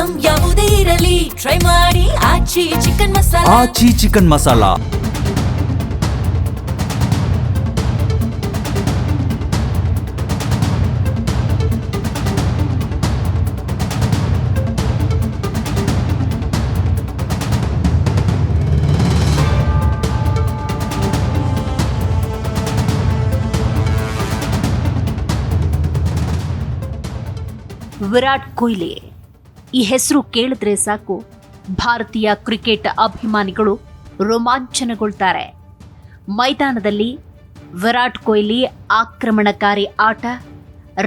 Item ಯಾವುದೇ ಇರಲಿ try ಮಾಡಿ ಆಚಿ ಚಿಕನ್ ಮಸಾಲಾ. ಆಚಿ ಚಿಕನ್ ಮಸಾಲಾ. ವಿರಾಟ್ ಕೊಹ್ಲಿ ಈ ಹೆಸರು ಕೇಳಿದ್ರೆ ಸಾಕು, ಭಾರತೀಯ ಕ್ರಿಕೆಟ್ ಅಭಿಮಾನಿಗಳು ರೋಮಾಂಚನಗೊಳ್ತಾರೆ. ಮೈದಾನದಲ್ಲಿ ವಿರಾಟ್ ಕೊಹ್ಲಿ ಆಕ್ರಮಣಕಾರಿ ಆಟ,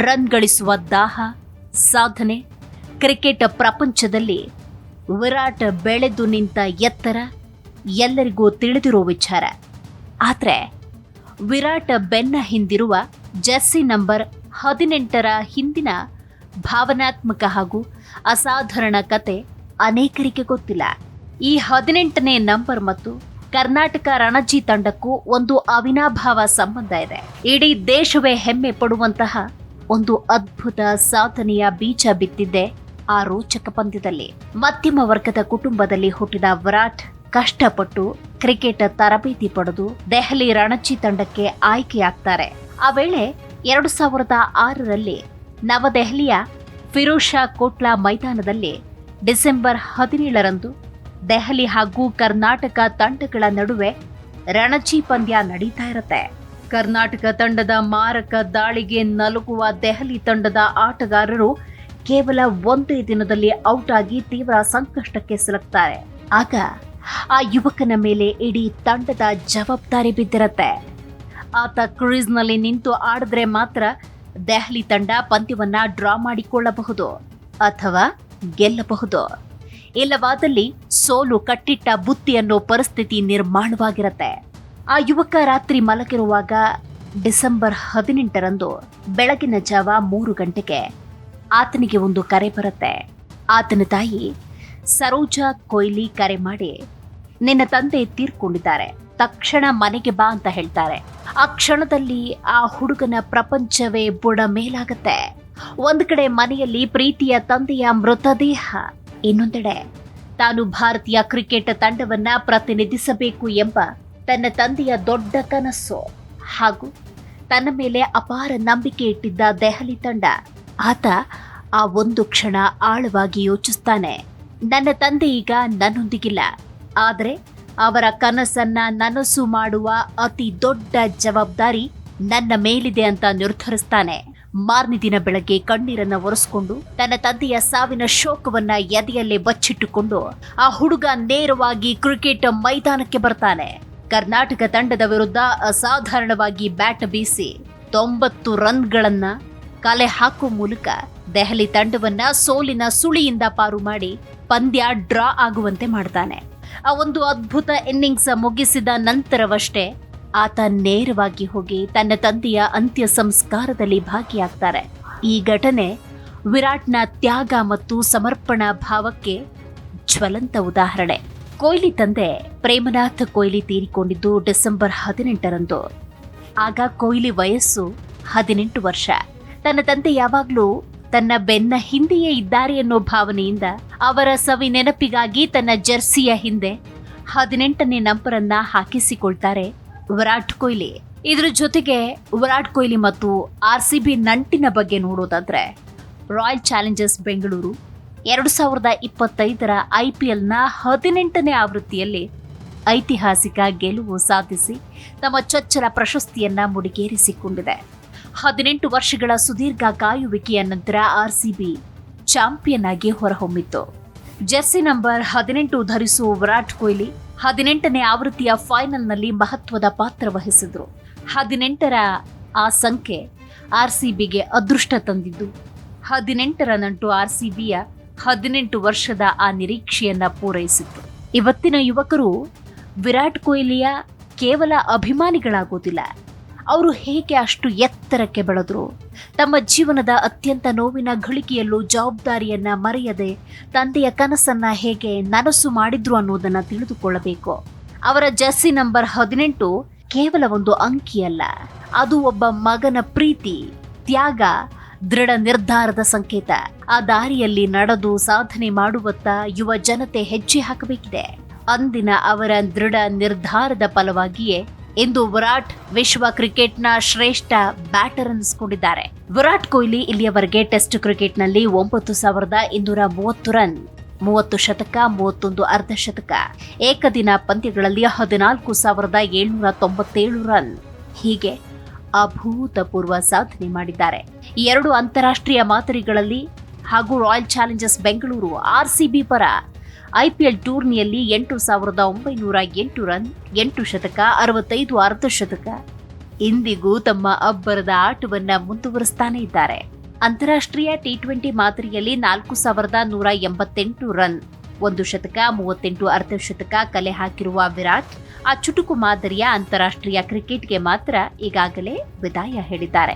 ರನ್ ಗಳಿಸುವ ದಾಹ, ಸಾಧನೆ, ಕ್ರಿಕೆಟ್ ಪ್ರಪಂಚದಲ್ಲಿ ವಿರಾಟ್ ಬೆಳೆದು ನಿಂತ ಎತ್ತರ ಎಲ್ಲರಿಗೂ ತಿಳಿದಿರೋ ವಿಚಾರ. ಆದರೆ ವಿರಾಟ್ ಬೆನ್ನ ಹಿಂದಿರುವ ಜರ್ಸಿ ನಂಬರ್ 18ರ ಹಿಂದಿನ ಭಾವನಾತ್ಮಕ ಹಾಗೂ ಅಸಾಧಾರಣ ಕತೆ ಅನೇಕರಿಗೆ ಗೊತ್ತಿಲ್ಲ. ಈ 18ನೇ ನಂಬರ್ ಮತ್ತು ಕರ್ನಾಟಕ ರಣಜಿ ತಂಡಕ್ಕೂ ಒಂದು ಅವಿನಾಭಾವ ಸಂಬಂಧ ಇದೆ. ಇಡೀ ದೇಶವೇ ಹೆಮ್ಮೆ ಪಡುವಂತಹ ಒಂದು ಅದ್ಭುತ ಸಾಧನೆಯ ಬೀಜ ಬಿತ್ತಿದ್ದೆ ಆ ರೋಚಕ ಪಂದ್ಯದಲ್ಲಿ. ಮಧ್ಯಮ ವರ್ಗದ ಕುಟುಂಬದಲ್ಲಿ ಹುಟ್ಟಿದ ವಿರಾಟ್ ಕಷ್ಟಪಟ್ಟು ಕ್ರಿಕೆಟ್ ತರಬೇತಿ ಪಡೆದು ದೆಹಲಿ ರಣಜಿ ತಂಡಕ್ಕೆ ಆಯ್ಕೆಯಾಗ್ತಾರೆ. ಆ ವೇಳೆ 2006ರಲ್ಲಿ ನವದೆಹಲಿಯ ಫಿರೋಜ್ ಶಾ ಕೋಟ್ಲಾ ಮೈದಾನದಲ್ಲಿ ಡಿಸೆಂಬರ್ 17ರಂದು ದೆಹಲಿ ಹಾಗೂ ಕರ್ನಾಟಕ ತಂಡಗಳ ನಡುವೆ ರಣಜಿ ಪಂದ್ಯ ನಡೀತಾ ಇರುತ್ತೆ. ಕರ್ನಾಟಕ ತಂಡದ ಮಾರಕ ದಾಳಿಗೆ ನಲುಗುವ ದೆಹಲಿ ತಂಡದ ಆಟಗಾರರು ಕೇವಲ ಒಂದೇ ದಿನದಲ್ಲಿ ಔಟ್ ಆಗಿ ತೀವ್ರ ಸಂಕಷ್ಟಕ್ಕೆ ಸಿಲುಕ್ತಾರೆ. ಆಗ ಆ ಯುವಕನ ಮೇಲೆ ಇಡೀ ತಂಡದ ಜವಾಬ್ದಾರಿ ಬಿದ್ದಿರತ್ತೆ. ಆತ ಕ್ರೀಸ್ನಲ್ಲಿ ನಿಂತು ಆಡಿದ್ರೆ ಮಾತ್ರ ದೆಹಲಿ ತಂಡ ಪಂದ್ಯವನ್ನ ಡ್ರಾ ಮಾಡಿಕೊಳ್ಳಬಹುದು ಅಥವಾ ಗೆಲ್ಲಬಹುದು. ಇಲ್ಲವಾದಲ್ಲಿ ಸೋಲು ಕಟ್ಟಿಟ್ಟ ಬುತ್ತಿ ಅನ್ನೋ ಪರಿಸ್ಥಿತಿ ನಿರ್ಮಾಣವಾಗಿರುತ್ತೆ. ಆ ಯುವಕ ರಾತ್ರಿ ಮಲಗಿರುವಾಗ ಡಿಸೆಂಬರ್ 18ರಂದು ಬೆಳಗಿನ ಜಾವ 3 ಗಂಟೆಗೆ ಆತನಿಗೆ ಒಂದು ಕರೆ ಬರುತ್ತೆ. ಆತನ ತಾಯಿ ಸರೋಜಾ ಕೊಹ್ಲಿ ಕರೆ ಮಾಡಿ, ನಿನ್ನ ತಂದೆ ತೀರ್ಕೊಂಡಿದ್ದಾರೆ, ತಕ್ಷಣ ಮನೆಗೆ ಬಾ ಅಂತ ಹೇಳ್ತಾರೆ. ಆ ಕ್ಷಣದಲ್ಲಿ ಆ ಹುಡುಗನ ಪ್ರಪಂಚವೇ ಬುಡ ಮೇಲಾಗತ್ತೆ. ಒಂದು ಕಡೆ ಮನೆಯಲ್ಲಿ ಪ್ರೀತಿಯ ತಂದೆಯ ಮೃತದೇಹ, ಇನ್ನೊಂದೆಡೆ ತಾನು ಭಾರತೀಯ ಕ್ರಿಕೆಟ್ ತಂಡವನ್ನ ಪ್ರತಿನಿಧಿಸಬೇಕು ಎಂಬ ತನ್ನ ತಂದೆಯ ದೊಡ್ಡ ಕನಸು ಹಾಗೂ ತನ್ನ ಮೇಲೆ ಅಪಾರ ನಂಬಿಕೆ ಇಟ್ಟಿದ್ದ ದೆಹಲಿ ತಂಡ. ಆತ ಆ ಒಂದು ಕ್ಷಣ ಆಳವಾಗಿ ಯೋಚಿಸ್ತಾನೆ, ನನ್ನ ತಂದೆ ಈಗ ನನ್ನೊಂದಿಗಿಲ್ಲ, ಆದರೆ ಅವರ ಕನಸನ್ನ ನನಸು ಮಾಡುವ ಅತಿ ದೊಡ್ಡ ಜವಾಬ್ದಾರಿ ನನ್ನ ಮೇಲಿದೆ ಅಂತ ನಿರ್ಧರಿಸ್ತಾನೆ. ಮಾರನೇ ದಿನ ಬೆಳಗ್ಗೆ ಕಣ್ಣೀರನ್ನ ಒರೆಸ್ಕೊಂಡು ತನ್ನ ತಂದೆಯ ಸಾವಿನ ಶೋಕವನ್ನ ಎದೆಯಲ್ಲೇ ಬಚ್ಚಿಟ್ಟುಕೊಂಡು ಆ ಹುಡುಗ ನೇರವಾಗಿ ಕ್ರಿಕೆಟ್ ಮೈದಾನಕ್ಕೆ ಬರ್ತಾನೆ. ಕರ್ನಾಟಕ ತಂಡದ ವಿರುದ್ಧ ಅಸಾಧಾರಣವಾಗಿ ಬ್ಯಾಟ್ ಬೀಸಿ 90 ರನ್ಗಳನ್ನ ಕಲೆ ಹಾಕುವ ಮೂಲಕ ದೆಹಲಿ ತಂಡವನ್ನ ಸೋಲಿನ ಸುಳಿಯಿಂದ ಪಾರು ಮಾಡಿ ಪಂದ್ಯ ಡ್ರಾ ಆಗುವಂತೆ ಮಾಡ್ತಾನೆ. ಆ ಒಂದು ಅದ್ಭುತ ಇನ್ನಿಂಗ್ಸ್ ಮುಗಿಸಿದ ನಂತರವಷ್ಟೇ ಆತ ನೇರವಾಗಿ ಹೋಗಿ ತನ್ನ ತಂದೆಯ ಅಂತ್ಯ ಸಂಸ್ಕಾರದಲ್ಲಿ ಭಾಗಿಯಾಗ್ತಾರೆ. ಈ ಘಟನೆ ವಿರಾಟ್ನ ತ್ಯಾಗ ಮತ್ತು ಸಮರ್ಪಣಾ ಭಾವಕ್ಕೆ ಜ್ವಲಂತ ಉದಾಹರಣೆ. ಕೊಹ್ಲಿ ತಂದೆ ಪ್ರೇಮನಾಥ್ ಕೊಹ್ಲಿ ತೀರಿಕೊಂಡಿದ್ದು ಡಿಸೆಂಬರ್ 18ರಂದು. ಆಗ ಕೊಹ್ಲಿ ವಯಸ್ಸು 18 ವರ್ಷ. ತನ್ನ ತಂದೆ ಯಾವಾಗ್ಲೂ ತನ್ನ ಬೆನ್ನ ಹಿಂದೆಯೇ ಇದ್ದಾರೆ ಅನ್ನೋ ಭಾವನೆಯಿಂದ ಅವರ ಸವಿ ನೆನಪಿಗಾಗಿ ತನ್ನ ಜರ್ಸಿಯ ಹಿಂದೆ 18ನೇ ನಂಬರನ್ನ ಹಾಕಿಸಿಕೊಳ್ತಾರೆ ವಿರಾಟ್ ಕೊಹ್ಲಿ. ಇದ್ರ ಜೊತೆಗೆ ವಿರಾಟ್ ಕೊಹ್ಲಿ ಮತ್ತು RCB ನಂಟಿನ ಬಗ್ಗೆ ನೋಡೋದಾದ್ರೆ, ರಾಯಲ್ ಚಾಲೆಂಜರ್ಸ್ ಬೆಂಗಳೂರು 2025ರ IPLನ 18ನೇ ಆವೃತ್ತಿಯಲ್ಲಿ ಐತಿಹಾಸಿಕ ಗೆಲುವು ಸಾಧಿಸಿ ತಮ್ಮ ಚೊಚ್ಚಲ ಪ್ರಶಸ್ತಿಯನ್ನ ಮುಡಿಗೇರಿಸಿಕೊಂಡಿದೆ. 18 ವರ್ಷಗಳ ಸುದೀರ್ಘ ಕಾಯುವಿಕೆಯ ನಂತರ RCB ಚಾಂಪಿಯನ್ ಆಗಿ ಹೊರಹೊಮ್ಮಿತ್ತು. ಜೆರ್ಸಿ ನಂಬರ್ 18 ಧರಿಸುವ ವಿರಾಟ್ ಕೊಹ್ಲಿ 18ನೇ ಆವೃತ್ತಿಯ ಫೈನಲ್ನಲ್ಲಿ ಮಹತ್ವದ ಪಾತ್ರ ವಹಿಸಿದ್ರು. 18ರ ಆ ಸಂಖ್ಯೆ RCBಗೆ ಅದೃಷ್ಟ ತಂದಿದ್ದು, 18ರ ನಂಟು RCBಯ 18 ವರ್ಷದ ಆ ನಿರೀಕ್ಷೆಯನ್ನ ಪೂರೈಸಿತ್ತು. ಇವತ್ತಿನ ಯುವಕರು ವಿರಾಟ್ ಕೊಹ್ಲಿಯ ಕೇವಲ ಅಭಿಮಾನಿಗಳಾಗೋದಿಲ್ಲ, ಅವರು ಹೇಗೆ ಅಷ್ಟು ಎತ್ತರಕ್ಕೆ ಬೆಳೆದ್ರು, ತಮ್ಮ ಜೀವನದ ಅತ್ಯಂತ ನೋವಿನ ಘಳಿಗೆಯಲ್ಲೂ ಜವಾಬ್ದಾರಿಯನ್ನ ಮರೆಯದೆ ತಂದೆಯ ಕನಸನ್ನ ಹೇಗೆ ನನಸು ಮಾಡಿದ್ರು ಅನ್ನೋದನ್ನ ತಿಳಿದುಕೊಳ್ಳಬೇಕು. ಅವರ ಜರ್ಸಿ ನಂಬರ್ 18 ಕೇವಲ ಒಂದು ಅಂಕಿಯಲ್ಲ, ಅದು ಒಬ್ಬ ಮಗನ ಪ್ರೀತಿ, ತ್ಯಾಗ, ದೃಢ ನಿರ್ಧಾರದ ಸಂಕೇತ. ಆ ದಾರಿಯಲ್ಲಿ ನಡೆದು ಸಾಧನೆ ಮಾಡುವತ್ತ ಯುವ ಜನತೆ ಹೆಜ್ಜೆ ಹಾಕಬೇಕಿದೆ. ಅಂದಿನ ಅವರ ದೃಢ ನಿರ್ಧಾರದ ಫಲವಾಗಿಯೇ ಇಂದು ವಿರಾಟ್ ವಿಶ್ವ ಕ್ರಿಕೆಟ್ನ ಶ್ರೇಷ್ಠ ಬ್ಯಾಟರ್ ಅನ್ನಿಸಿಕೊಂಡಿದ್ದಾರೆ. ವಿರಾಟ್ ಕೊಹ್ಲಿ ಇಲ್ಲಿಯವರೆಗೆ ಟೆಸ್ಟ್ ಕ್ರಿಕೆಟ್ನಲ್ಲಿ 9,230 ರನ್, 30 ಶತಕ, 31 ಅರ್ಧಶತಕ, ಏಕದಿನ ಪಂದ್ಯಗಳಲ್ಲಿ 14,797 ರನ್ ಹೀಗೆ ಅಭೂತಪೂರ್ವ ಸಾಧನೆ ಮಾಡಿದ್ದಾರೆ. 2 ಅಂತಾರಾಷ್ಟ್ರೀಯ ಮಾದರಿಗಳಲ್ಲಿ ಹಾಗೂ ರಾಯಲ್ ಚಾಲೆಂಜರ್ಸ್ ಬೆಂಗಳೂರು ಆರ್ಸಿಬಿ ಪರ ಐಪಿಎಲ್ ಟೂರ್ನಿಯಲ್ಲಿ 8,908 ರನ್, 8 ಶತಕ, 65 ಅರ್ಧಶತಕ ಇಂದಿಗೂ ತಮ್ಮ ಅಬ್ಬರದ ಆಟವನ್ನ ಮುಂದುವರಿಸ್ತಾನೆ ಇದ್ದಾರೆ. ಅಂತಾರಾಷ್ಟ್ರೀಯ ಟಿ20 ಮಾದರಿಯಲ್ಲಿ 4,188 ರನ್, 1 ಶತಕ, 38 ಅರ್ಧಶತಕ ಕಲೆ ಹಾಕಿರುವ ವಿರಾಟ್ ಆ ಚುಟುಕು ಮಾದರಿಯ ಅಂತಾರಾಷ್ಟ್ರೀಯ ಕ್ರಿಕೆಟ್ಗೆ ಮಾತ್ರ ಈಗಾಗಲೇ ವಿದಾಯ ಹೇಳಿದ್ದಾರೆ.